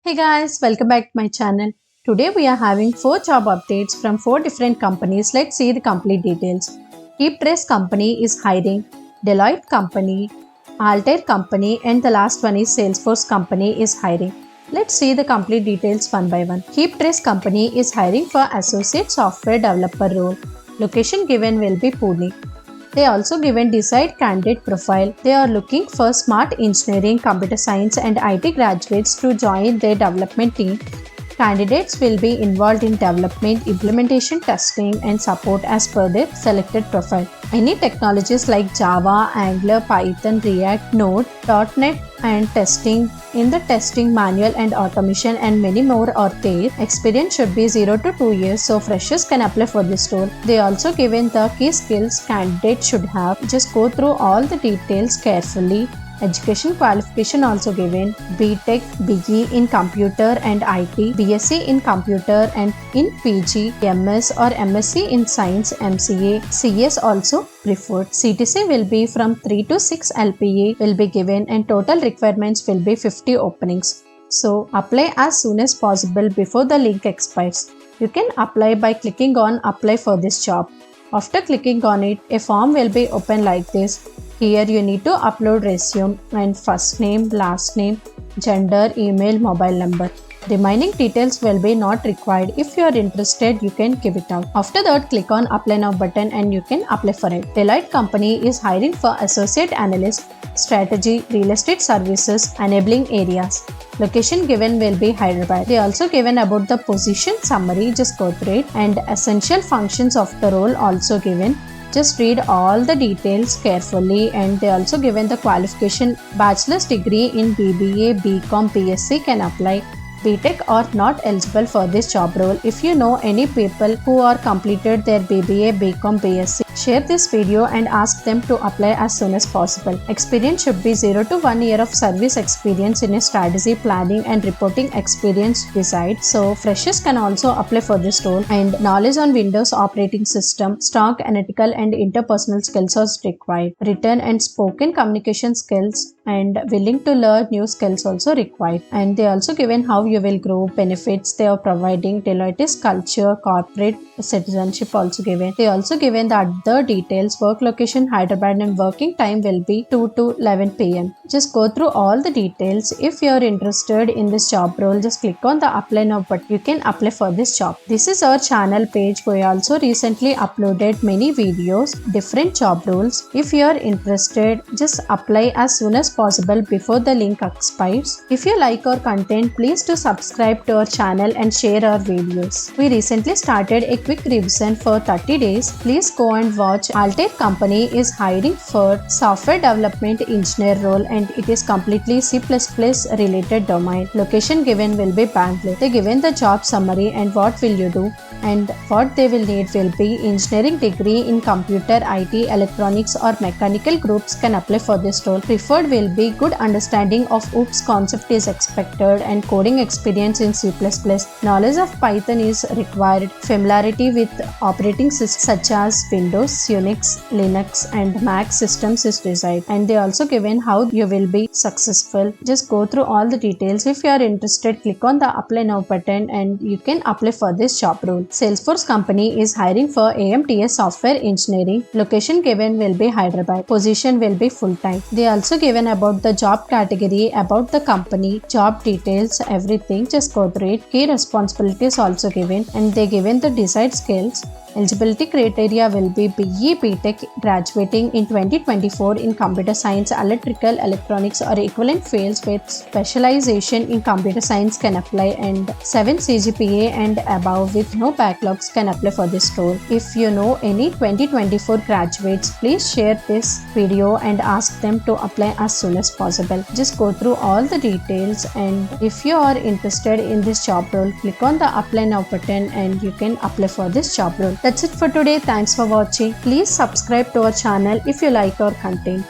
Hey guys, welcome back to my channel. Today we are having 4 job updates from 4 different companies. Let's see the complete details. KeepTrace company is hiring, Deloitte company, Altair company, and the last one is Salesforce company is hiring. Let's see the complete details one by one. KeepTrace company is hiring for associate software developer role. Location given will be Pune. They also given desired candidate profile. They are looking for smart engineering, computer science and IT graduates to join their development team. Candidates will be involved in development, implementation, testing and support as per their selected profile. Any technologies like Java, Angular, Python, React, Node, .NET and testing in the testing, manual and automation and many more are there. Experience should be 0 to 2 years, so freshers can apply for this role. They also given the key skills candidates should have. Just go through all the details carefully. Education qualification also given: BTech, BE in computer and IT, BSc in computer and in PG, MS or MSc in science, MCA, CS also preferred. CTC will be from 3 to 6 LPA will be given and total requirements will be 50 openings. So apply as soon as possible before the link expires. You can apply by clicking on apply for this job. After clicking on it, a form will be open like this. Here you need to upload resume and first name, last name, gender, email, mobile number. Remaining details will be not required. If you are interested, you can give it out. After that, click on apply now button and you can apply for it. Deloitte company is hiring for associate analyst, strategy, real estate services, enabling areas. Location given will be Hyderabad. They also given about the position summary, just go through it, and essential functions of the role also given. Just read all the details carefully, and they also given the qualification. Bachelor's degree in BBA, BCom, BSc can apply. BTech are not eligible for this job role. If you know any people who are completed their BBA, BCom, BSc, share this video and ask them to apply as soon as possible. Experience should be 0 to 1 year of service experience in a strategy, planning and reporting experience desired. So freshers can also apply for this role, and knowledge on Windows operating system, strong analytical and interpersonal skills are required. Written and spoken communication skills and willing to learn new skills also required. And they also given how you will grow, benefits they are providing, Deloitte's culture, corporate citizenship also given. They also given the other details. Work location Hyderabad and working time will be 2 to 11 p.m. Just go through all the details. If you are interested in this job role, just click on the apply now button. You can apply for this job. This is our channel page. We also recently uploaded many videos, different job roles. If you are interested, just apply as soon as possible before the link expires. If you like our content, please do subscribe to our channel and share our videos. We recently started a quick revision for 30 days. Please go and watch. Altair company is hiring for software development engineer role, and it is completely C++ related domain. Location given will be Bangalore. They given the job summary and what will you do, and what they will need will be engineering degree in computer, IT, electronics or mechanical groups can apply for this role. Preferred will be good understanding of OOPS concept is expected and coding experience in C++. Knowledge of Python is required. Familiarity with operating systems such as Windows, Unix, Linux and Mac systems is desired. And they also given how you will be successful. Just go through all the details. If you are interested, click on the apply now button and you can apply for this job role. Salesforce company is hiring for AMTS software engineering. Location given will be Hyderabad. Position will be full-time. They also given about the job category, about the company, job details, everything. Just go through it. Key responsibilities also given, and they given the desired skills. Eligibility criteria will be BE, BTech graduating in 2024 in computer science, electrical, electronics or equivalent fields with specialization in computer science can apply, and 7 CGPA and above with no backlogs can apply for this role. If you know any 2024 graduates, please share this video and ask them to apply as soon as possible. Just go through all the details, and if you are interested in this job role, click on the apply now button and you can apply for this job role. That's it for today. Thanks for watching. Please subscribe to our channel if you like our content.